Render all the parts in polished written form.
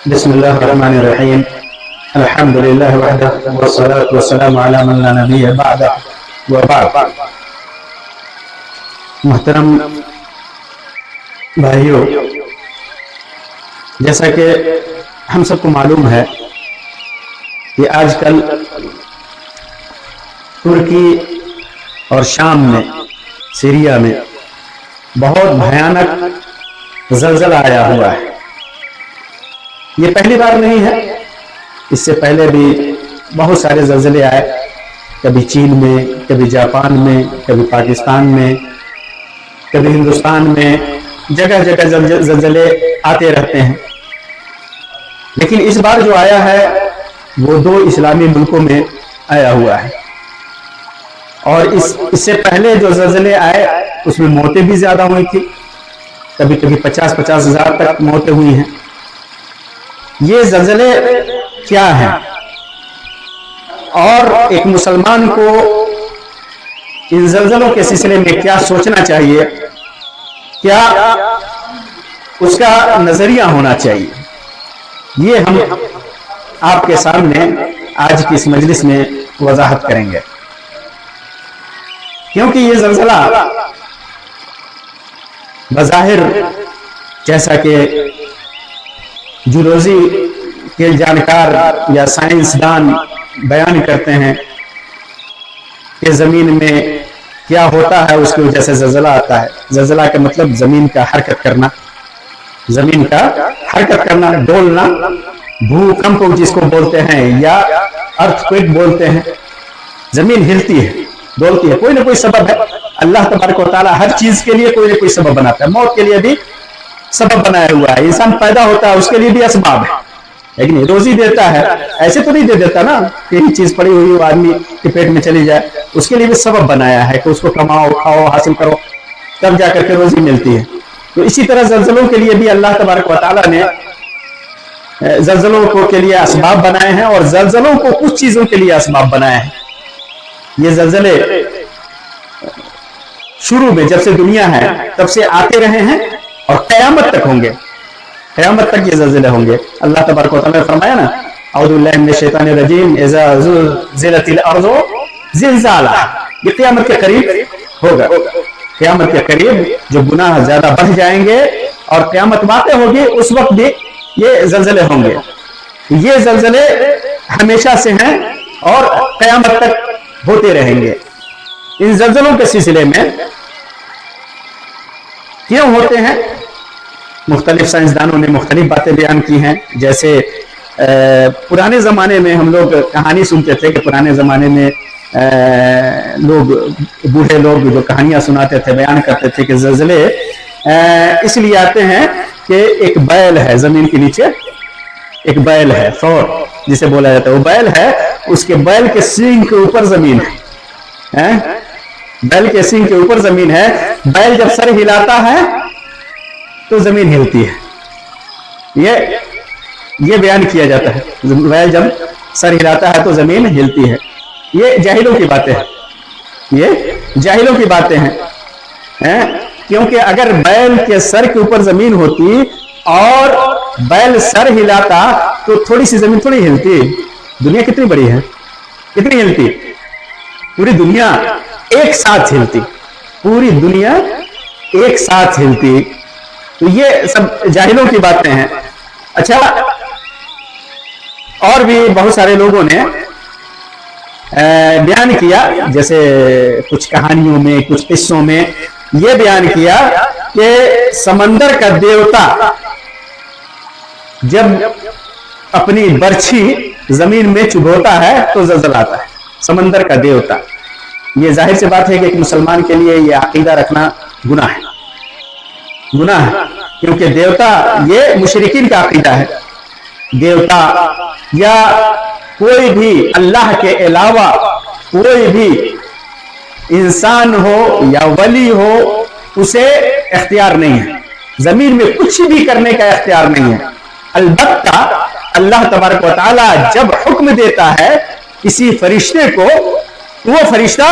بسم الله الرحمن الرحيم. الحمد لله وحده والصلاة والسلام على من لا نبي بعده وبعد. محترم بھائیوں، جیسا کہ ہم سب کو معلوم ہے کہ آج کل ترکی اور شام میں، سیریا میں بہت بھیانک زلزلہ آیا ہوا ہے. یہ پہلی بار نہیں ہے، اس سے پہلے بھی بہت سارے زلزلے آئے، کبھی چین میں، کبھی جاپان میں، کبھی پاکستان میں، کبھی ہندوستان میں. جگہ جگہ زلزلے آتے رہتے ہیں. لیکن اس بار جو آیا ہے وہ 2 اسلامی ملکوں میں آیا ہوا ہے، اور اس سے پہلے جو زلزلے آئے اس میں موتیں بھی زیادہ ہوئی تھی. کبھی کبھی 50-50 ہزار تک موتیں ہوئی ہیں. یہ زلزلے کیا ہیں، اور ایک مسلمان کو ان زلزلوں کے سلسلے میں کیا سوچنا چاہیے، کیا اس کا نظریہ ہونا چاہیے، یہ ہم آپ کے سامنے آج کی اس مجلس میں وضاحت کریں گے. کیونکہ یہ زلزلہ بظاہر، جیسا کہ جیولوجی کے جانکار یا سائنسدان بیان کرتے ہیں کہ زمین میں کیا ہوتا ہے اس کی وجہ سے زلزلہ آتا ہے. زلزلہ کا مطلب زمین کا حرکت کرنا، زمین کا حرکت کرنا، ڈولنا، بھوکمپ جس کو بولتے ہیں یا ارتھ کوئک بولتے ہیں. زمین ہلتی ہے، ڈولتی ہے، کوئی نہ کوئی سبب ہے. اللہ تبارک و تعالیٰ ہر چیز کے لیے کوئی نہ کوئی سبب بناتا ہے. موت کے لیے بھی سبب بنایا ہوا ہے. انسان پیدا ہوتا ہے، اس کے لیے بھی اسباب ہے. لیکن روزی دیتا ہے، ایسے تو نہیں دے دیتا نا کہ یہ چیز پڑی ہوئی وہ آدمی کے پیٹ میں چلی جائے. اس کے لیے بھی سبب بنایا ہے کہ اس کو کماؤ، کھاؤ، حاصل کرو، تب جا کر کے روزی ملتی ہے. تو اسی طرح زلزلوں کے لیے بھی اللہ تبارک و تعالیٰ نے زلزلوں کے لیے اسباب بنائے ہیں، اور زلزلوں کو کچھ چیزوں کے لیے اسباب بنائے ہیں. یہ زلزلے شروع میں جب سے دنیا ہے تب سے آتے رہے ہیں اور قیامت تک ہوں گے. قیامت تک یہ زلزلے ہوں گے. اللہ تبارک و تعالیٰ نے فرمایا نا، اعوذ باللہ من الشیطان الرجیم، اذا زلزلت الارض زلزالہا. یہ قیامت کے قریب ہوگا. قیامت کے قریب جو گناہ زیادہ بڑھ جائیں گے اور قیامت واقع ہوگی، اس وقت بھی یہ زلزلے ہوں گے. یہ زلزلے ہمیشہ سے ہیں اور قیامت تک ہوتے رہیں گے. ان زلزلوں کے سلسلے میں کیوں ہوتے ہیں، مختلف سائنسدانوں نے مختلف باتیں بیان کی ہیں. جیسے پرانے زمانے میں ہم لوگ کہانی سنتے تھے کہ پرانے زمانے میں لوگ، بوڑھے لوگ جو کہانیاں سناتے تھے، بیان کرتے تھے کہ زلزلے اس لیے آتے ہیں کہ ایک بیل ہے زمین کے نیچے، ایک بیل ہے، ثور جسے بولا جاتا ہے. وہ بیل ہے، اس کے بیل کے سینگ کے اوپر زمین ہے. بیل کے سینگ کے اوپر زمین ہے. بیل جب سر ہلاتا ہے تو زمین ہلتی ہے. یہ بیان کیا جاتا ہے. بیل جب سر ہلاتا ہے تو زمین ہلتی ہے. یہ جاہلوں کی باتیں ہیں، یہ جاہلوں کی باتیں ہیں. کیونکہ اگر بیل کے سر کے اوپر زمین ہوتی اور بیل سر ہلاتا تو تھوڑی سی زمین تھوڑی ہلتی. دنیا کتنی بڑی ہے، کتنی ہلتی، پوری دنیا ایک ساتھ ہلتی، پوری دنیا ایک ساتھ ہلتی. تو یہ سب جاہلوں کی باتیں ہیں. اچھا، اور بھی بہت سارے لوگوں نے بیان کیا، جیسے کچھ کہانیوں میں، کچھ قصوں میں یہ بیان کیا کہ سمندر کا دیوتا جب اپنی برچھی زمین میں چبھوتا ہے تو زلزلہ آتا ہے. سمندر کا دیوتا. یہ ظاہر سی بات ہے کہ ایک مسلمان کے لیے یہ عقیدہ رکھنا گناہ ہے، گناہ ہے. کیونکہ دیوتا یہ مشرکین کا عقیدہ ہے. دیوتا یا کوئی بھی اللہ کے علاوہ کوئی بھی انسان ہو یا ولی ہو، اسے اختیار نہیں ہے، زمین میں کچھ بھی کرنے کا اختیار نہیں ہے. البتہ اللہ تبارک و تعالیٰ جب حکم دیتا ہے کسی فرشتے کو، وہ فرشتہ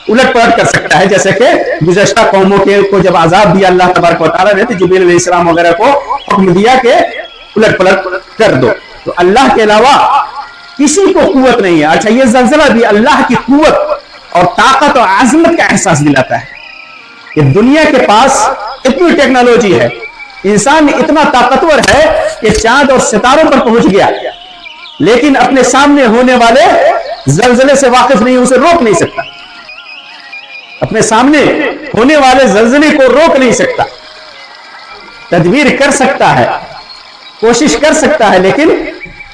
الٹ پلٹ کر سکتا ہے. جیسے کہ گزشتہ قوموں کو جب عذاب دیا اللہ تبارک و تعالیٰ نے تو جبریل علیہ السلام وغیرہ کو حکم دیا کہ उलट पलट कर दो। तो अल्लाह के अलावा किसी को कुव्वत नहीं है। अच्छा, ये जल्जला भी अल्लाह की कुव्वत और ताकत और आजमत का एहसास दिलाता है कि दुनिया के पास इतनी टेक्नोलॉजी है, इंसान इतना ताकतवर है कि चांद और सितारों पर पहुंच गया, लेकिन अपने सामने होने वाले जल्जले से वाकिफ नहीं, उसे रोक नहीं सकता। अपने सामने होने वाले जल्जले को रोक नहीं सकता। तदबीर कर सकता है, कोशिश कर सकता है, लेकिन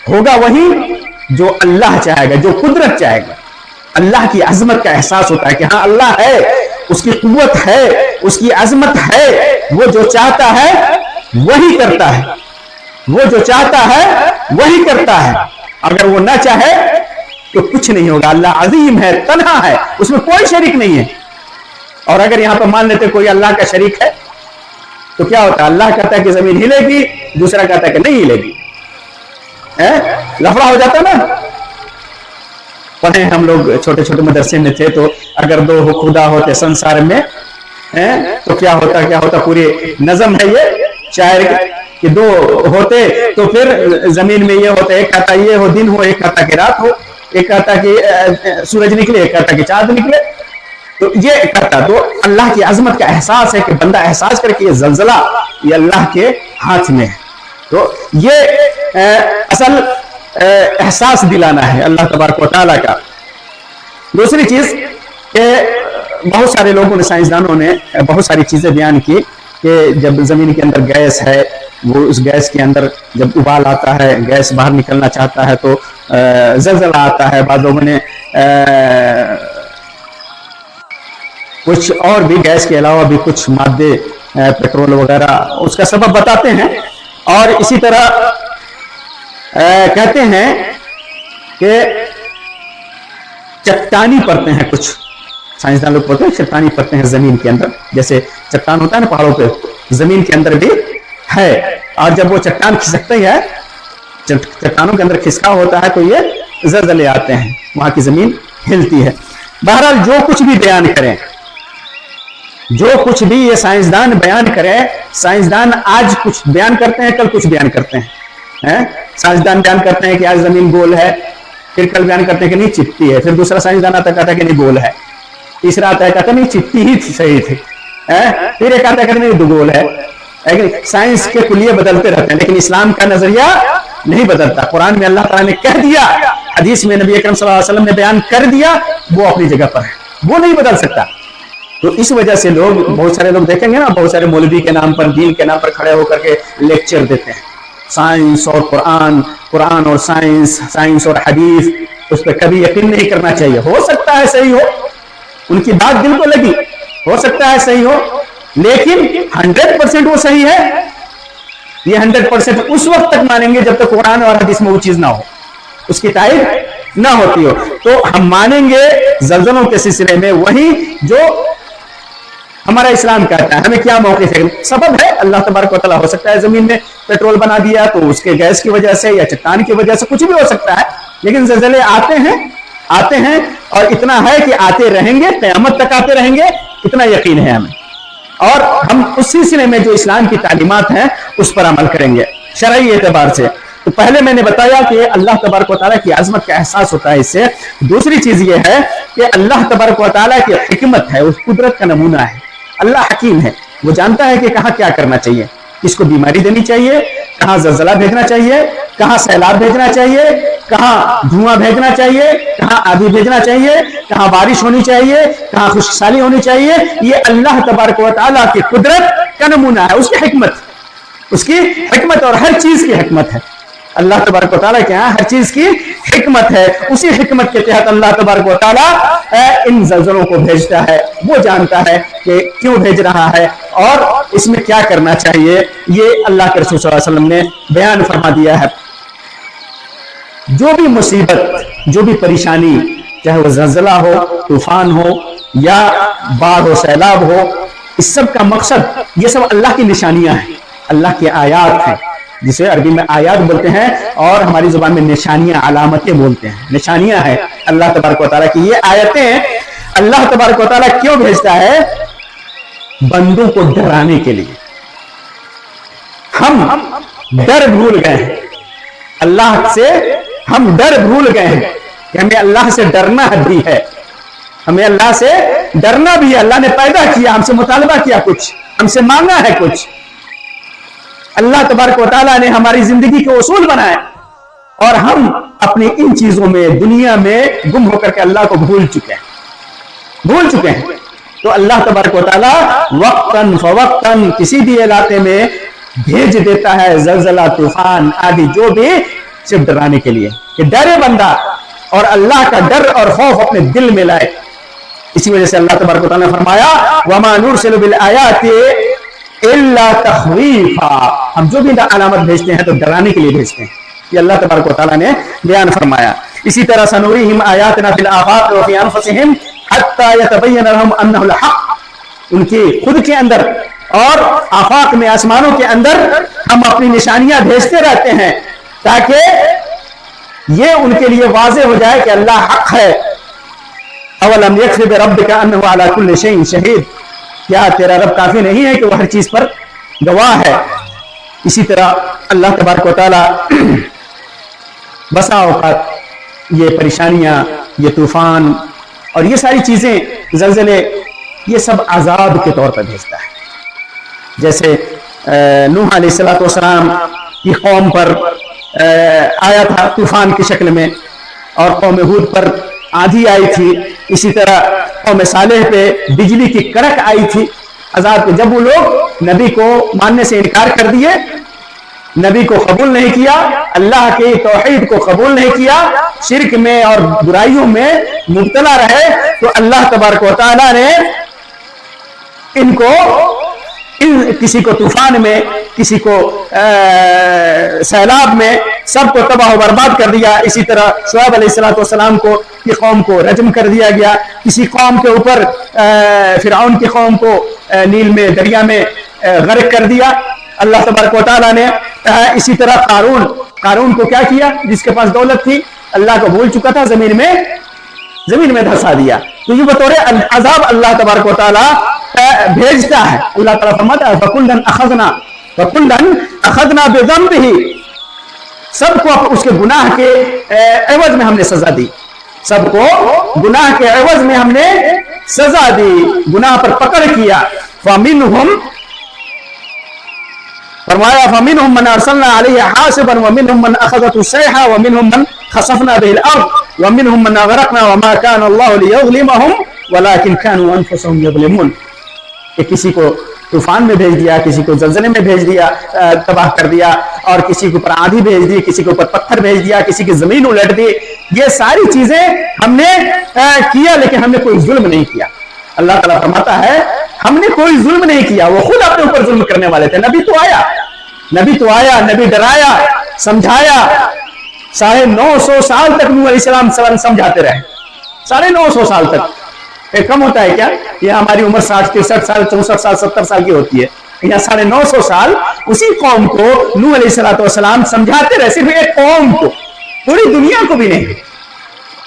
होगा वही जो अल्लाह चाहेगा, जो कुदरत चाहेगा। अल्लाह की अजमत का एहसास होता है कि हाँ अल्लाह है, उसकी कुव्वत है, उसकी अजमत है, वो जो चाहता है वही करता है, वो जो चाहता है वही करता है। अगर वो ना चाहे तो कुछ नहीं होगा। अल्लाह अजीम है, तन्हा है, उसमें कोई शरीक नहीं है। और अगर यहां पर मान लेते कोई अल्लाह का शरीक है तो क्या होता है? अल्लाह कहता है कि जमीन हिलेगी, दूसरा कहता है कि नहीं हिलेगी, लफड़ा हो जाता ना। पढ़े हम लोग छोटे छोटे मदरसे में थे, तो अगर दो खुदा होते संसार में तो क्या होता पूरी नज़म है ये शायर कि दो होते तो फिर जमीन में ये होता, एक कहता ये हो दिन हो, एक कहता कि रात हो, एक कहता कि सूरज निकले, एक कहता कि चांद निकले। तो ये कहता, तो अल्लाह की अजमत का एहसास है कि बंदा एहसास करके ये जल्जला ये अल्लाह के हाथ में है। तो ये असल एहसास दिलाना है अल्लाह तबारक व तआला का। दूसरी चीज कि बहुत सारे लोगों ने, साइंसदानों ने बहुत सारी चीजें बयान की कि जब जमीन के अंदर गैस है, वो उस गैस के अंदर जब उबाल आता है, गैस बाहर निकलना चाहता है तो जल्जला आता है। बाद लोगों ने कुछ और भी गैस के अलावा भी कुछ मादे पेट्रोल वगैरह उसका सबब बताते हैं। और इसी तरह कहते हैं कि चट्टानी परतें हैं, कुछ साइंसदान लोग बोलते हैं चट्टानी परतें हैं जमीन के अंदर, जैसे चट्टान होता है ना पहाड़ों पे, जमीन के अंदर भी है। और जब वो चट्टान खिसकती है, चट्टानों के अंदर खिसका होता है, तो ये जल्जले आते हैं, वहां की जमीन हिलती है। बहरहाल जो कुछ भी बयान करें, जो कुछ भी ये साइंसदान बयान करें, साइंसदान आज कुछ बयान करते हैं, कल कुछ बयान करते हैं। साइंसदान बयान करते हैं कि आज जमीन गोल है, फिर कल बयान करते हैं कि नहीं चिपटी है, फिर दूसरा साइंसदान आता कहता है कि नहीं गोल है, तीसरा आता है कहता नहीं चिपटी ही सही थी, फिर एक आता है कहता नहीं दुगोल है। साइंस के कुलिये बदलते रहते हैं, लेकिन इस्लाम का नजरिया नहीं बदलता। कुरान में अल्लाह ताला ने कह दिया, हदीस में नबी अकरम सल्लल्लाहु अलैहि वसल्लम ने बयान कर दिया, वो अपनी जगह पर है, वो नहीं बदल सकता। तो इस वजह से लोग, बहुत सारे लोग देखेंगे ना, बहुत सारे मौलवी के नाम पर, दीन के नाम पर खड़े होकर के लेक्चर देते हैं, साइंस और कुरान, कुरान और साइंस, साइंस और हदीस, उस पर कभी यकीन नहीं करना चाहिए। हो सकता है सही हो, उनकी बात दिल को लगी, हो सकता है सही हो, लेकिन 100% वो सही है, ये 100% उस वक्त तक मानेंगे जब तक कुरान और हदीस में वो चीज ना हो, उसकी तारीफ ना होती हो। तो हम मानेंगे जल्जलों के सिलसिले में वही जो हमारा इस्लाम कहता है। हमें क्या मौक़िफ़ है? सबब है, अल्लाह तबारक व तआला हो सकता है जमीन में पेट्रोल बना दिया तो उसके गैस की वजह से या चट्टान की वजह से, कुछ भी हो सकता है, लेकिन ज़लज़ले आते हैं और इतना है कि आते रहेंगे, क़यामत तक आते रहेंगे, इतना यकीन है हमें। और हम उस सिलसिले में जो इस्लाम की तालीमात हैं उस पर अमल करेंगे शरई एतबार से। तो पहले मैंने बताया कि अल्लाह तबारक व तआला की आज़मत का एहसास होता है इससे। दूसरी चीज ये है कि अल्लाह तबारक व तआला की हिकमत है, उस कुदरत का नमूना है। अल्लाह हकीम है, वो जानता है कि कहाँ क्या करना चाहिए, किसको बीमारी देनी चाहिए, कहाँ जल्जला भेजना चाहिए, कहाँ सैलाब भेजना चाहिए, कहाँ धुआं भेजना चाहिए, कहाँ आंधी भेजना चाहिए, कहाँ बारिश होनी चाहिए, कहाँ खुशहाली होनी चाहिए। ये अल्लाह तबारक व तआला की कुदरत का नमूना है, उसकी हिकमत, उसकी हिकमत, और हर चीज की हिकमत है। अल्लाह तबारक व तआला के यहाँ हर चीज की हिकमत है। उसी हिकमत के तहत अल्लाह तबारक व तआला इन जल्जलों को भेजता है। वो जानता है कि क्यों भेज रहा है और इसमें क्या करना चाहिए, ये अल्लाह के रसूल सल्लल्लाहु अलैहि वसल्लम ने बयान फरमा दिया है। जो भी मुसीबत, जो भी परेशानी, चाहे वो जल्जला हो, तूफान हो या बाढ़ हो, सैलाब हो, इस सब का मकसद, ये सब अल्लाह की निशानियां हैं, अल्लाह की आयात हैं, जिसे अरबी में आयात बोलते हैं और हमारी जुबान में निशानियां, अलामतें बोलते हैं। निशानियां हैं अल्लाह तबारक व तआला की। ये आयतें अल्लाह तबारक व तआला क्यों भेजता है? बंदों को डराने के लिए। हम डर भूल गए हैं, अल्लाह से हम डर भूल गए हैं कि हमें अल्लाह से डरना भी है, हमें अल्लाह से डरना भी है। अल्लाह ने पैदा किया, हमसे मुतालबा किया, कुछ हमसे मांगा है कुछ। अल्लाह तबारक व तआला ने हमारी जिंदगी के उसूल बनाए और हम अपनी इन चीजों में दुनिया में गुम होकर के अल्लाह को भूल चुके हैं। तो अल्लाह तबारक व तआला वक्तन फवक्तन किसी भी इलाके में भेज देता है जलजला, तूफान आदि, जो भी सिर्फ डराने के लिए कि डरे बंदा और अल्लाह का डर और खौफ अपने दिल में लाए। इसी वजह से अल्लाह तबारक व तआला ने फरमाया वमा नुरसिलु बिल आयाति इल्ला तख्वीफा, हम जो भी अलामत भेजते हैं तो डराने के लिए भेजते हैं। ये अल्लाह तबारक व तआला ने बयान फरमाया। इसी तरह सनुरीहिम आयातिना फिल आफाक व फी अनफुसिहिम हत्ता यतबय्यन लहुम अन्नहुल हक, उनके खुद के अंदर और आफाक में, आसमानों के अंदर हम अपनी निशानियां भेजते रहते हैं ताकि ये उनके लिए वाज़ेह हो जाए कि अल्लाह हक है। अवलम यकफ़ी बिरब्बिका अन्नहु अला कुल्लि शैइन शहीद, क्या तेरा रब काफी नहीं है कि वह हर चीज पर गवाह है। इसी तरह अल्लाह तबारक व तआला बसा औकात ये परेशानियां, ये तूफान और ये सारी चीजें, ज़लज़ले, ये सब अजाब के तौर पर भेजता है। जैसे नूह अलैहिस्सलाम की कौम पर आया था तूफान की शक्ल में, और कौम हूद पर आंधी आई थी। इसी तरह कौम सालेह पे बिजली की कड़क आई थी अजाब पे, जब वो लोग नबी को मानने से इनकार कर दिए, नबी को कबूल नहीं किया, अल्लाह के तौहीद को कबूल नहीं किया, शिर्क में और बुराइयों में मुब्तला रहे, तो अल्लाह तबारक व तआला ने इनको किसी को तूफान में, किसी को सैलाब में, सबको तबाह बर्बाद कर दिया। इसी तरह शुआब अलैहिस्सलाम को की कौम को रजम कर दिया गया। किसी कौम के ऊपर फिरऔन की कौम को नील में, दरिया में गर्क कर दिया अल्लाह तबारक व तआला ने। इसी तरह कारून को क्या किया, जिसके पास दौलत थी, अल्लाह को भूल चुका था, जमीन में धंसा दिया। तो ये बतौर अजाब अल्लाह तबारक व तआला भेजता है। अल्लाह ताला फरमाता है फकुल्लन अखज़ना बिज़ंबिही, सबको उसके गुनाह के एवज में हमने सजा दी, सबको गुनाह के एवज में हमने सजा दी, गुनाह पर पकड़ किया। फमिनहुम फरमाया फमिनहुम मन अरसलना अलैहि हासिबन व मिनहुम मन अखज़तहु सैहा व मिनहुम मन खसफना बिहिल अर्द व मिनहुम मन अगरकना व मा काना अल्लाहु लियज़लिमहुम वलाकिन कानू अनफुसहुम यज़लिमून। कि किसी को तूफान में भेज दिया, किसी को जलजले में भेज दिया, तबाह कर दिया, और किसी के ऊपर आंधी भेज दी, किसी के ऊपर पत्थर भेज दिया, किसी की जमीन उलट दी। ये सारी चीजें हमने किया, लेकिन हमने कोई जुल्म नहीं किया। अल्लाह ताला फरमाता है हमने कोई जुल्म नहीं किया, वो खुद अपने ऊपर जुल्म करने वाले थे। नबी तो आया, नबी डराया, समझाया, 950 साल तक नूह अलैहिस्सलाम समझाते रहे, 950 साल तक। कम होता है क्या? ये हमारी उम्र 60, 63 साल, 64 साल, 70 साल की होती है। यहाँ 950 साल उसी कौम को नूह अलैहिस्सलाम समझाते रहे, सिर्फ एक कौम को, पूरी दुनिया को भी नहीं,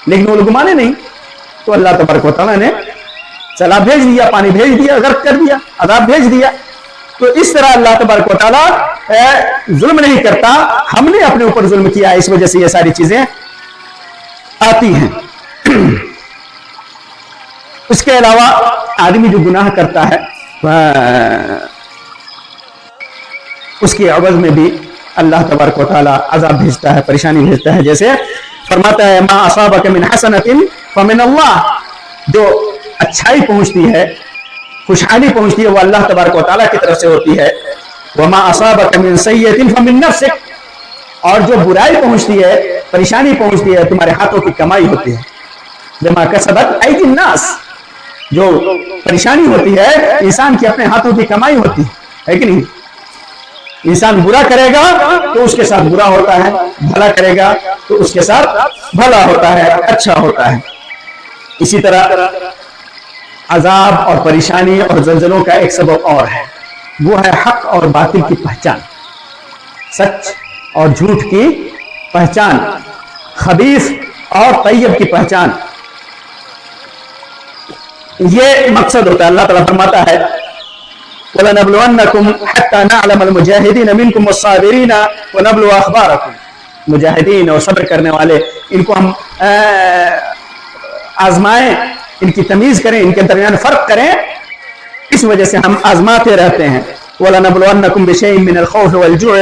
लेकिन वो लोग माने नहीं। तो अल्लाह तबारक व तआला ने सैलाब भेज दिया, पानी भेज दिया, गर्क कर दिया, अज़ाब भेज दिया। तो इस तरह अल्लाह तबारक व तआला जुल्म नहीं करता, हमने अपने ऊपर जुल्म किया, इस वजह से ये सारी चीजें आती हैं। उसके अलावा आदमी जो गुनाह करता है उसके अवज में भी अल्लाह तबारक व तआला अज़ाब भेजता है, परेशानी भेजता है। जैसे फरमाता है मा असाबक मिन हसनतिन फमिन अल्लाह, जो अच्छाई पहुंचती है, खुशहाली पहुंचती है, वो अल्लाह तबारक व तआला की तरफ से होती है। वमा असाबक मिन सय्यतिन फमिन नफ्सिक, और जो बुराई पहुंचती है, परेशानी पहुंचती है, तुम्हारे हाथों की कमाई होती है। बिमा कसबत अयदीन नास, जो परेशानी होती है इंसान की अपने हाथों की कमाई होती है कि नहीं? इंसान बुरा करेगा तो उसके साथ बुरा होता है, भला करेगा तो उसके साथ भला होता है, अच्छा होता है। इसी तरह अजाब और परेशानी और जलजलों का एक सबब और है, वो है हक और बातिल की पहचान, सच और झूठ की पहचान, खबीस और तैयब की पहचान। ये मकसद होता है। अल्लाह ताला फरमाता है وَلَنَبْلُوَنَّكُمْ حَتَّى نَعْلَمَ الْمُجَاهِدِينَ مِنْكُمْ وَالصَّابِرِينَ وَنَبْلُوَ أَخْبَارَكُمْ. مجاہدین اور صبر کرنے والے ان کو ہم آزمائیں، ان کی تمیز کریں، ان کے درمیان فرق کریں، اس وجہ سے ہم آزماتے رہتے ہیں. وَلَنَبْلُوَنَّكُمْ بِشَيْءٍ مِّنَ الْخَوْفِ وَالْجُوعِ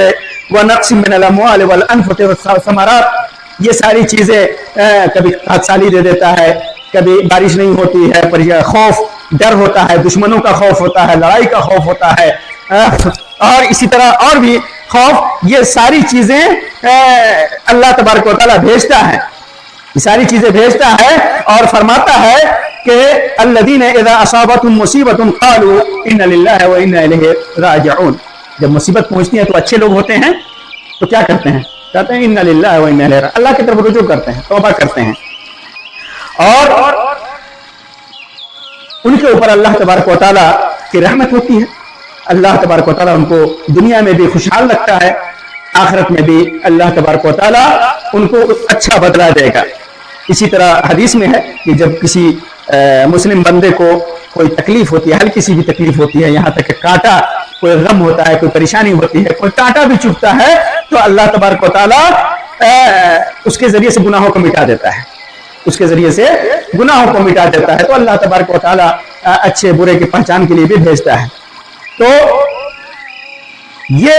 وَنَقْصٍ مِّنَ الْأَمْوَالِ وَالْأَنفُسِ وَالثَّمَرَاتِ. یہ ساری چیزیں کبھی خاکسالی دے دیتا ہے، کبھی بارش نہیں ہوتی ہے، پر یہ خوف ڈر ہوتا ہے، دشمنوں کا خوف ہوتا ہے، لڑائی کا خوف ہوتا ہے، اور اسی طرح اور بھی خوف. یہ ساری چیزیں اللہ تبارک و تعالیٰ بھیجتا ہے، یہ ساری چیزیں بھیجتا ہے اور فرماتا ہے کہ الذین اذا اصابتهم مصیبۃ قالوا ان للہ وانا الیہ راجعون. جب مصیبت پہنچتی ہے تو اچھے لوگ ہوتے ہیں تو کیا کرتے ہیں؟ کہتے ہیں ان للہ وانا الیہ راجعون، اللہ کی طرف رجوع کرتے ہیں، توبہ کرتے ہیں، اور ان کے اوپر اللہ تبارک و تعالیٰ کی رحمت ہوتی ہے. اللہ تبارک و تعالیٰ ان کو دنیا میں بھی خوشحال رکھتا ہے، آخرت میں بھی اللہ تبارک و تعالیٰ ان کو اچھا بدلہ دے گا. اسی طرح حدیث میں ہے کہ جب کسی مسلم بندے کو کوئی تکلیف ہوتی ہے، ہلکی سی بھی تکلیف ہوتی ہے، یہاں تک کہ کانٹا، کوئی غم ہوتا ہے، کوئی پریشانی ہوتی ہے، کوئی کانٹا بھی چبھتا ہے، تو اللہ تبارک و تعالیٰ اس کے ذریعے سے گناہوں کو مٹا دیتا ہے، اس کے ذریعے سے گناہوں کو مٹا دیتا ہے. تو اللہ تبارک و تعالیٰ اچھے برے کی پہچان کے لیے بھی بھیجتا ہے. تو یہ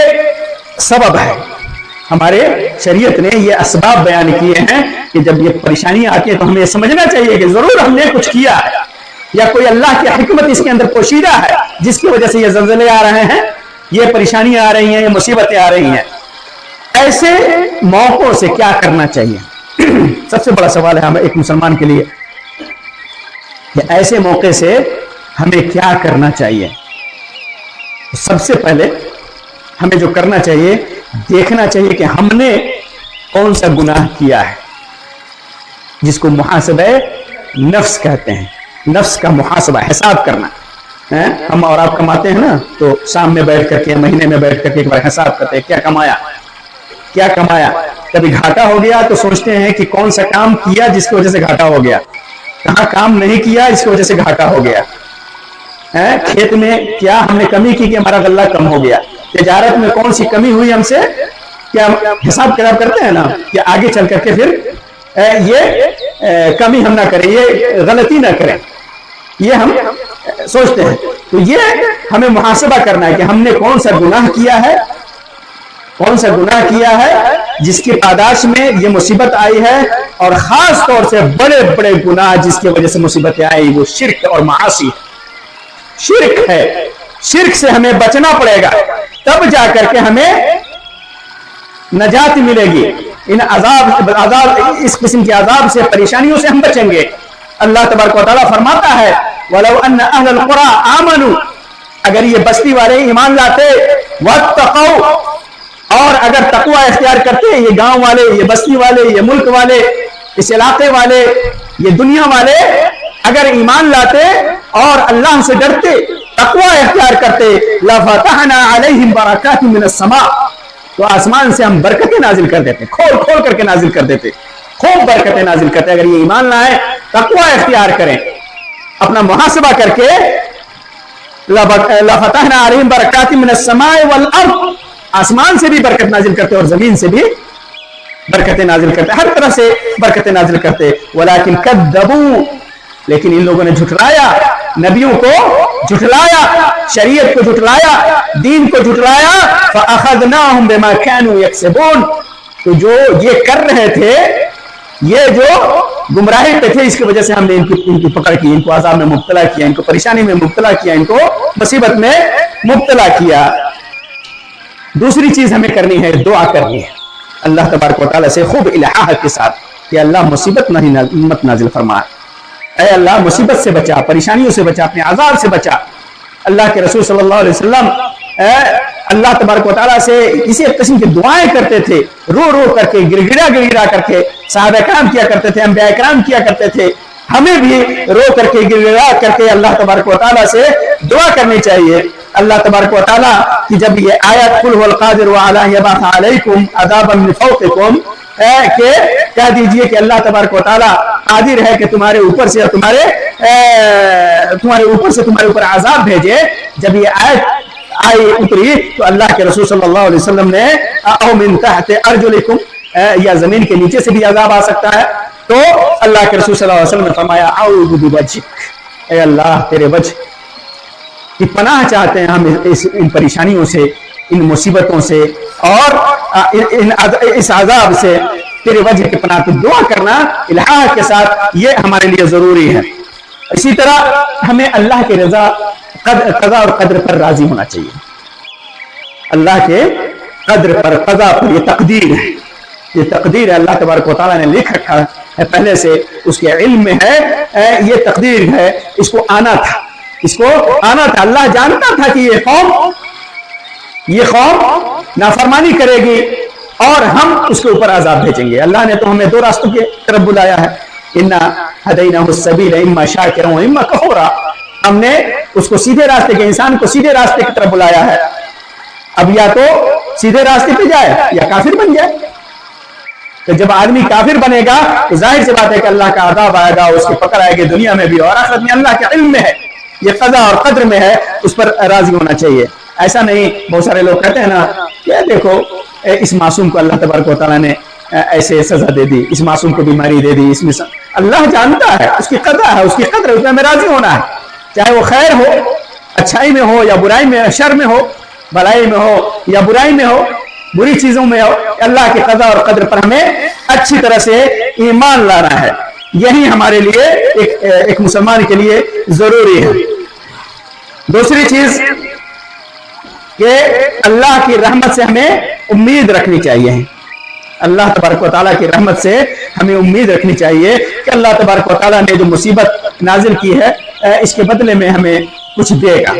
سبب ہے، ہمارے شریعت نے یہ اسباب بیان کیے ہیں کہ جب یہ پریشانیاں آتی ہیں تو ہمیں سمجھنا چاہیے کہ ضرور ہم نے کچھ کیا ہے، یا کوئی اللہ کی حکمت اس کے اندر پوشیدہ ہے جس کی وجہ سے یہ زلزلے آ رہے ہیں، یہ پریشانیاں آ رہی ہیں، یہ مصیبتیں آ رہی ہیں. ایسے موقعوں سے کیا کرنا چاہیے؟ سب سے بڑا سوال ہے ہمیں ایک مسلمان کے لیے کہ ایسے موقع سے ہمیں کیا کرنا چاہیے. سب سے پہلے ہمیں جو کرنا چاہیے، دیکھنا چاہیے کہ ہم نے کون سا گناہ کیا ہے، جس کو محاسبہ نفس کہتے ہیں. نفس کا محاسبہ، حساب کرنا. ہم اور آپ کماتے ہیں نا، تو شام میں بیٹھ کر کے، مہینے میں بیٹھ کر کے ایک بار حساب کرتے ہیں، کیا کمایا، کیا کمایا. کبھی گھاٹا ہو گیا تو سوچتے ہیں کہ کون سا کام کیا جس کی وجہ سے گھاٹا ہو گیا، کہاں کام نہیں کیا جس کی وجہ سے گھاٹا ہو گیا. کھیت میں کیا ہم نے کمی کی کہ ہمارا غلہ کم ہو گیا، تجارت میں کون سی کمی ہوئی ہم سے، کیا حساب کتاب کرتے ہیں نا کہ آگے چل کر کے پھر یہ کمی ہم نہ کریں، یہ غلطی نہ کریں، یہ ہم سوچتے ہیں. تو یہ ہمیں محاسبہ کرنا ہے کہ ہم نے کون سا گناہ کیا ہے، کون سا گناہ کیا ہے جس کی پاداش میں یہ مصیبت آئی ہے. اور خاص طور سے بڑے بڑے گناہ جس کی وجہ سے مصیبتیں آئی، وہ شرک اور معاصی. شرک ہے، شرک سے ہمیں بچنا پڑے گا، تب جا کر کے ہمیں نجات ملے گی. ان عذاب اس قسم کے عذاب سے، پریشانیوں سے ہم بچیں گے. اللہ تبارک و تعالیٰ فرماتا ہے وَلَوْ أَنَّ أَهْلَ الْقُرَىٰ آمَنُوا، اگر یہ بستی والے ایمان لاتے، وَاتَّقَوْا، اور اگر تقوی اختیار کرتے، یہ گاؤں والے، یہ بستی والے، یہ ملک والے، اس علاقے والے، یہ دنیا والے اگر ایمان لاتے اور اللہ سے ڈرتے، تقوی اختیار کرتے، لَفَتَحْنَا عَلَيْهِمْ بَرَكَاتٍ مِّنَ السَّمَاءِ، تو آسمان سے ہم برکتیں نازل کر دیتے، کھول کھول کر کے نازل کر دیتے، خوب برکتیں نازل کرتے. اگر یہ ایمان لائیں، تقوی اختیار کریں، اپنا محاسبہ کر کے، لَفَتَحْنَا عَلَيْهِمْ بَرَكَاتٍ مِّنَ السَّمَاءِ وَالْأَرْضِ، آسمان سے بھی برکت نازل کرتے اور زمین سے بھی برکتیں نازل کرتے، ہر طرح سے برکتیں نازل کرتے. وَلَكِنْ كَذَّبُوا، لیکن ان لوگوں نے جھٹلایا، نبیوں کو جھٹلایا، شریعت کو جھٹلایا، دین کو جھٹلایا. فَأَخَذْنَاهُمْ بِمَا كَانُوا يَكْسِبُونَ، تو جو یہ کر رہے تھے، یہ جو گمراہی پہ تھے، اس کی وجہ سے ہم نے ان کی پکڑ کی، ان کو عذاب میں مبتلا کیا، ان کو پریشانی میں مبتلا کیا، ان کو مصیبت میں مبتلا کیا. دوسری چیز ہمیں کرنی ہے، دعا کرنی ہے اللہ تبارک و تعالیٰ سے خوب الہا کے ساتھ کہ اللہ مصیبت مت نازل فرما، اے اللہ مصیبت سے بچا، پریشانیوں سے بچا، اپنے عذاب سے بچا. اللہ کے رسول صلی اللہ علیہ وسلم اللہ تبارک و تعالیٰ سے اسی قسم کی دعائیں کرتے تھے، رو رو کر کے، گر گڑا کر کے. صحابہ کرام کیا کرتے تھے، انبیاء کرام کیا کرتے تھے. ہمیں بھی رو کر کے، گر گڑا کر کے اللہ تبارک و تعالیٰ سے دعا کرنی چاہیے. اللہ تبارک و تعالیٰ کی جب یہ آیت قُلْ هُوَ الْقَادِرُ عَلَىٰ أَن يَبْعَثَ عَلَيْكُمْ عَذَابًا مِّن فَوْقِكُمْ، کہ کہہ دیجئے کہ اللہ تبارک و تعالیٰ قادر ہے کہ تمہارے اوپر سے تمہارے اوپر عذاب بھیجے. جب یہ آیت आई उतरी तो अल्लाह के रसूल सल्लल्लाहु अलैहि वसल्लम ने औ मिन तहत अर्जुलिकुम, या जमीन के नीचे से भी अजाब आ सकता है। तो अल्लाह के रसूल सल्लल्लाहु अलैहि वसल्लम ने फरमाया औज़ु बिवजहिक, ऐ अल्लाह तेरे वजह की पनाह चाहते हैं हम इन परेशानियों से, इन मुसीबतों से और इस अजाब से, तेरे वजह के पनाह की दुआ करना इल्हाह के साथ, ये हमारे लिए जरूरी है। इसी तरह हमें अल्लाह के रजा कज़ा और कद्र पर राजी होना चाहिए। अल्लाह के कद्र पर, कज़ा पर, ये तकदीर है, ये तकदीर है, अल्लाह तबारक व तआला ने लिख रखा है पहले से, उसके इल्म में है, ये तकदीर है, इसको आना था, इसको आना था। अल्लाह जानता था कि ये कौम नाफरमानी करेगी और हम उसके ऊपर अजाब भेजेंगे। अल्लाह ने तो हमें दो रास्तों की तरफ बुलाया है, इन्ना हदैनाहु सबील इम्मा शाकिरा व इम्मा कफूरा, हमने उसको सीधे रास्ते के, इंसान को सीधे रास्ते की तरफ बुलाया है। अब या तो सीधे रास्ते पे जाए या काफिर बन जाए। तो जब आदमी काफिर बनेगा तो जाहिर सी बात है कि अल्लाह का अज़ाब आएगा, उसकी पकड़ आएगी दुनिया में भी और आखिरत में। अल्लाह के इल्म में है, ये कज़ा और कद्र में है, उस पर राजी होना चाहिए। ऐसा नहीं, बहुत सारे लोग कहते हैं ना कि देखो इस मासूम को अल्लाह तबारक व तआला ने ऐसे सजा दे दी, इस मासूम को बीमारी दे दी, इसमें अल्लाह जानता है, उसकी कज़ा है, उसकी कद्र, उसमें हमें राजी होना है। चाहे वो खैर हो, अच्छाई में हो या बुराई में, शर में हो, भलाई में हो या बुराई में हो, बुरी चीजों में हो, अल्लाह के कज़ा और कद्र पर हमें अच्छी तरह से ईमान लाना है। यही हमारे लिए एक मुसलमान के लिए जरूरी है। दूसरी चीज कि अल्लाह की रहमत से हमें उम्मीद रखनी चाहिए। अल्लाह तबारक व तआला की रहमत से हमें उम्मीद रखनी चाहिए कि अल्लाह तबारक व तआला ने जो मुसीबत नाजिल की है, इसके बदले में हमें कुछ देगा,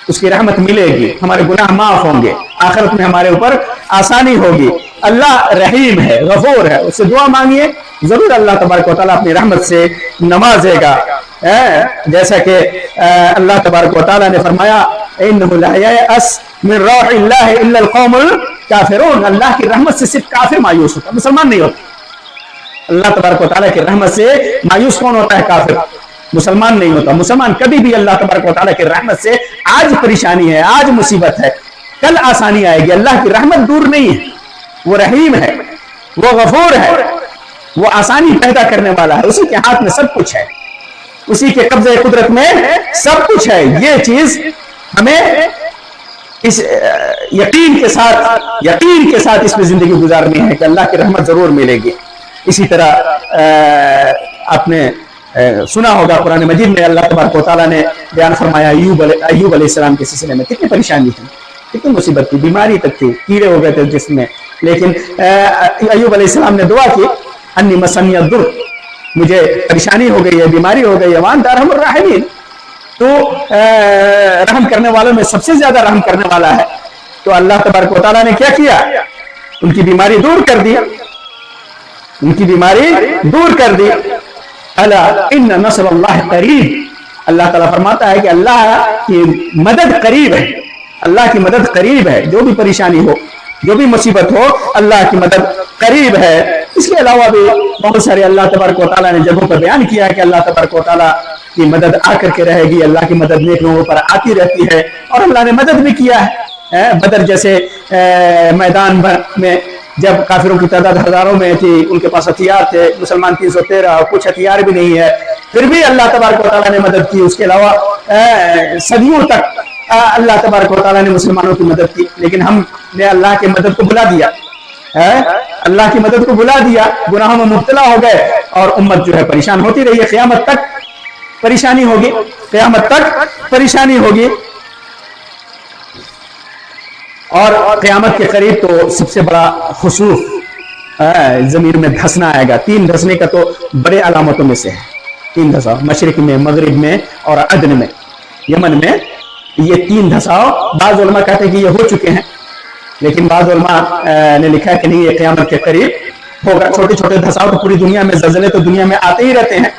उसकी रहमत मिलेगी, हमारे गुनाह माफ होंगे, आखिरत में हमारे ऊपर आसानी होगी। अल्लाह रहीम है, गफूर है, उससे दुआ मांगिए, जरूर अल्लाह तबारक व तआला अपनी रहमत से नवाजेगा। जैसा कि अल्लाह तबारक व तआला ने फरमाया इन्नहु ला यअस मिन रौहिल्लाहि इल्ला अल-कौमुल काफिरून, अल्लाह की रहमत से सिर्फ काफिर मायूस होता, मुसलमान नहीं होता। अल्लाह तबारक व तआला की रहमत से मायूस कौन होता है? काफिर, मुसलमान नहीं होता। मुसलमान कभी भी अल्लाह तबारक व तआला की रहमत से, आज परेशानी है, आज मुसीबत है, कल आसानी आएगी, अल्लाह की रहमत दूर नहीं है। वो रहीम है, वो गफूर है, वो आसानी पैदा करने वाला है, उसी के हाथ में सब कुछ है, उसी के कब्जे कुदरत में सब कुछ है। ये चीज हमें इस यकीन के साथ इसमें जिंदगी गुजारनी है कि अल्लाह की रहमत जरूर मिलेगी। इसी तरह आपने सुना होगा कुरान मजीद में अल्लाह तबारक व तआला ने बयान फरमाया अय्यूब अलैहिस्सलाम के सिलसिले में, कितनी परेशानी थी, कितनी मुसीबत थी, बीमारी तक थी, कीड़े हो गए थे जिसमें, लेकिन अय्यूब अलैहिस्सलाम ने दुआ की अन्नी मसन्नी दुर, मुझे परेशानी हो गई है, बीमारी हो गई है, वान अरहमुर राहिमीन, तो रहम करने वालों में सबसे ज्यादा रहम करने वाला है। तो अल्लाह तबारक व तआला ने क्या किया? उनकी बीमारी दूर कर दी, उनकी बीमारी दूर कर दी। अला इन्ना नस्रुल्लाह करीब, अल्लाह ताला फरमाता है कि अल्लाह की मदद करीब है, अल्लाह की मदद करीब है। जो भी परेशानी हो, जो भी मुसीबत हो, अल्लाह की मदद करीब है। इसके अलावा भी बहुत सारे अल्लाह तबारक व तआला ने जगहों पर बयान किया है कि अल्लाह तबारक व तआला की मदद आकर के रहेगी, अल्लाह की मदद नेक लोगों पर आती रहती है, और अल्लाह ने मदद भी किया है। बदर जैसे मैदान में जब काफिरों की तादाद हजारों में थी, उनके पास हथियार थे, मुसलमान 313 और कुछ हथियार भी नहीं है, फिर भी अल्लाह तबारक व तआला ने मदद की। उसके अलावा सदियों तक अल्लाह तबारक व तआला ने मुसलमानों की मदद की, लेकिन हमने अल्लाह की मदद को भुला दिया, अल्लाह की मदद को भुला दिया, गुनाहों में मुब्तला हो गए, और उम्मत जो है परेशान होती रही है। क़यामत तक परेशानी होगी, क़यामत तक परेशानी होगी। और क़यामत के करीब तो सबसे बड़ा खुसूफ जमीन में धंसना आएगा। 3 धंसने का तो बड़े अलामतों में से है, 3 धंसाव, मशरिक में, मगरिब में और अदन में, यमन में, ये 3 धंसाव बाज़ उलमा कहते हैं कि ये हो चुके हैं, लेकिन बाज़ उलमा ने लिखा है कि नहीं, ये क़यामत के करीब होगा। छोटे छोटे धंसाव तो पूरी दुनिया में, ज़लज़ले तो दुनिया में आते ही रहते हैं,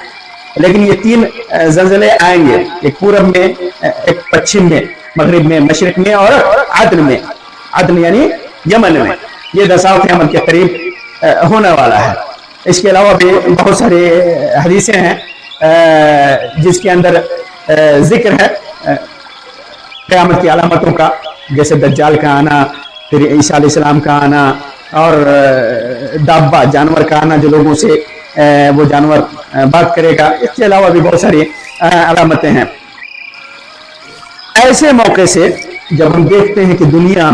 लेकिन ये 3 ज़लज़ले आएंगे, एक पूरब में, एक पश्चिम में, मगरिब में, मशरिक में और अदन में, अदन यानी यमन में। ये धंसाव क़यामत के करीब होने वाला है। इसके अलावा भी बहुत सारे हदीसें हैं जिसके अंदर जिक्र है क़यामत की अलामतों का, जैसे दज्जाल का आना, फिर ईसा अलैहिस्सलाम का आना, और दाब्बा जानवर का आना जो लोगों से वो जानवर बात करेगा। इसके अलावा भी बहुत सारी अलामतें हैं। ऐसे मौके से जब हम देखते हैं कि दुनिया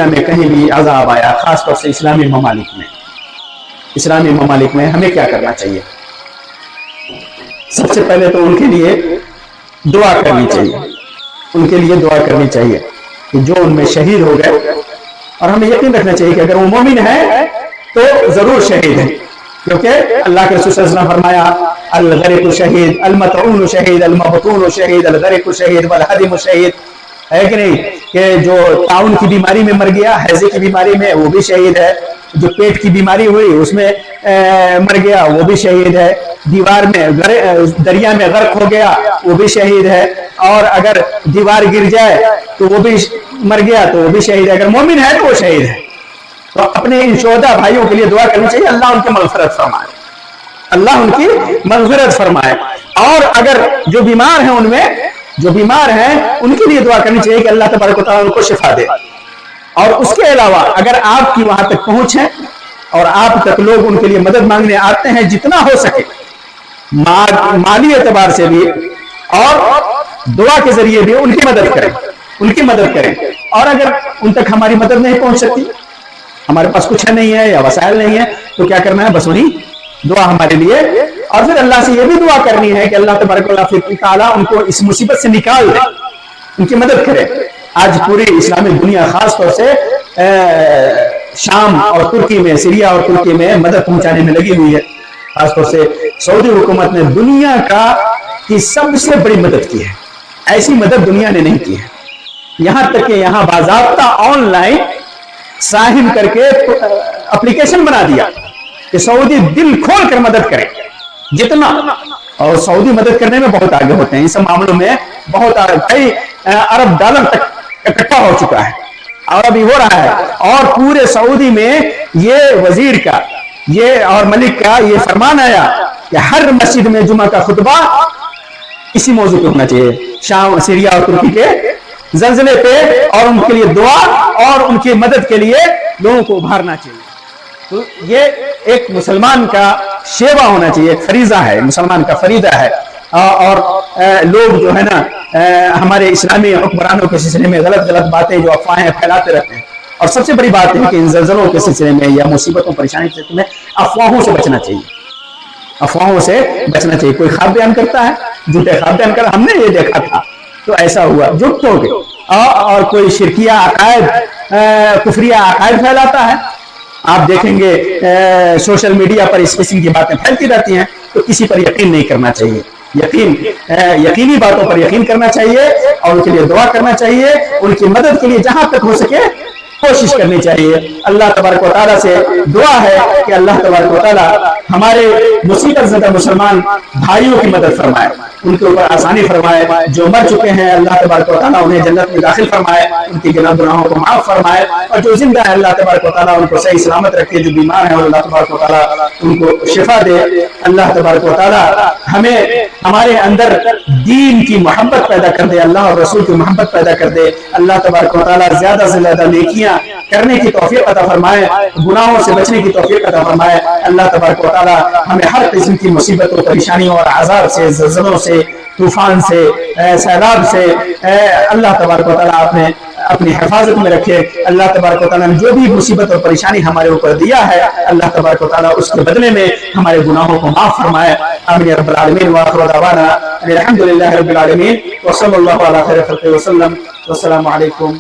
में कहीं भी अज़ाब आया, खासतौर से इस्लामी ममालिक में हमें क्या करना चाहिए? सबसे पहले तो उनके लिए दुआ करनी चाहिए कि जो उनमें शहीद हो गए, और हमें यकीन रखना चाहिए कि अगर वो मोमिन है तो जरूर शहीद है, क्योंकि अल्लाह के रसूल सल्लल्लाहु अलैहि वसल्लम फरमाया अल-गरीक़ु शहीद, अल-मतऊन शहीद, अल-मबतून शहीद, अल-गरीक़ु शहीद, वल-हदिमु शहीद, है कि नहीं? कि जो ताउन की बीमारी में मर गया, हैजे की बीमारी में, वो भी शहीद है। जो पेट की बीमारी हुई उसमें मर गया, वो भी शहीद है। दीवार में दरिया में गर्क हो गया, वो भी शहीद है। और अगर दीवार गिर जाए तो वो भी मर गया, तो वो भी शहीद है। अगर मोमिन है तो वो शहीद है। तो अपने इन शोहदा भाइयों के लिए दुआ करनी चाहिए, अल्लाह उनकी मग़फ़िरत फरमाए। और अगर जो बीमार हैं उनके लिए दुआ करनी चाहिए कि अल्लाह तबारक व तआला उनको शिफा दे। और उसके अलावा अगर आपकी वहां तक पहुंच है और आप तक लोग उनके लिए मदद मांगने आते हैं, जितना हो सके माली एतबार से भी और दुआ के जरिए भी उनकी मदद करें। और अगर उन तक हमारी मदद नहीं पहुंच सकती, हमारे पास कुछ नहीं है या वसाइल नहीं है, तो क्या करना है? बस वही दुआ हमारे लिए। और फिर अल्लाह से ये भी दुआ करनी है कि अल्लाह तबारक व तआला उनको इस मुसीबत से निकाल दे, उनकी मदद करे। आज पूरी इस्लामी दुनिया खास तौर से शाम और तुर्की में, सीरिया और तुर्की में मदद पहुंचाने में लगी हुई है। खासतौर से सऊदी हुकूमत ने दुनिया की सबसे बड़ी मदद की है। ऐसी मदद दुनिया ने नहीं की है। यहां तक कि यहां बाज़ाब्ता ऑनलाइन साहिन करके एप्लीकेशन बना दिया कि सऊदी दिल खोल कर मदद करे जितना। और सऊदी मदद करने में बहुत आगे होते हैं, इन सब मामलों में बहुत कई अरब डॉलर तक इकट्ठा हो चुका है और अभी हो रहा है। और पूरे सऊदी में ये वजीर का और मलिक का ये फरमान आया कि हर मस्जिद में जुमा का खुतबा इसी मौजू पे होना चाहिए, शाम, सीरिया और तुर्की के ज़ल्ज़ले पे, और उनके लिए दुआ और उनकी मदद के लिए लोगों को उभारना चाहिए। तो ये एक मुसलमान का शेवा होना चाहिए, फरीजा है, मुसलमान का फरीदा है। और लोग जो है ना हमारे इस्लामी हुक्मरानों के सिलसिले में गलत बातें, जो अफवाहें फैलाते रहते हैं। और सबसे बड़ी बात है कि इन ज़ल्ज़लों के सिलसिले में या मुसीबतों परेशानी के सिलसिले में अफवाहों से बचना चाहिए। कोई ख्वाब बयान करता है, झूठे ख्वाब बयान कर, हमने ये देखा था तो ऐसा हुआ, झूठ तो हो गए। और कोई शिरकिया अकायद, कुफरिया अकायद फैलाता है। आप देखेंगे सोशल मीडिया पर इस किस्म की बातें फैलती रहती हैं, तो किसी पर यकीन नहीं करना चाहिए। यकीनी बातों पर यकीन करना चाहिए और उनके लिए दुआ करना चाहिए। उनकी मदद के लिए जहां तक हो सके कोशिश करनी चाहिए। अल्लाह तबारक व तआला से दुआ है कि अल्लाह तबारक व तआला हमारे मुसीबत ज़दा मुसलमान भाइयों की मदद फरमाए, उनके ऊपर आसानी फरमाए। जो मर चुके हैं अल्लाह तबारक व तआला उन्हें जन्नत में दाखिल फरमाए, उनके गुनाहों को माफ फरमाए। और जो जिंदा है अल्लाह तबारक व तआला उनको सही सलामत रखे। जो बीमार है अल्लाह तबारक व तआला उनको शिफा दे। अल्लाह तबारक व तआला हमें हमारे अंदर दीन की मोहब्बत पैदा कर दे, अल्लाह और रसूल की मोहब्बत पैदा कर दे। अल्लाह तबारक व तआला ज्यादा से ज्यादा नेकियां करने की तौफीक अता फरमाए, गुनाहों से बचने की तौफीक अता फरमाए। अल्लाह तबारक व तआला हमें हर किस्म की मुसीबतों, परेशानियों और आज़ाब से, ज़ल्ज़लों से, तूफान से, सैलाब से अल्लाह तबारक व तआला अपनी हिफाजत में रखे। अल्लाह तबारक व तआला ने जो भी मुसीबत और परेशानी हमारे ऊपर दिया है, अल्लाह तबारक व तआला उसके बदले में हमारे गुनाहों को माफ फरमाए। आमीन या रब्बल आलमीन। व आखिरु दअवाना अल्हम्दुलिल्लाहि रब्बिल आलमीन व सल्लल्लाहु अला खैरि खल्क़िही व सल्लम। वस्सलामु अलैकुम।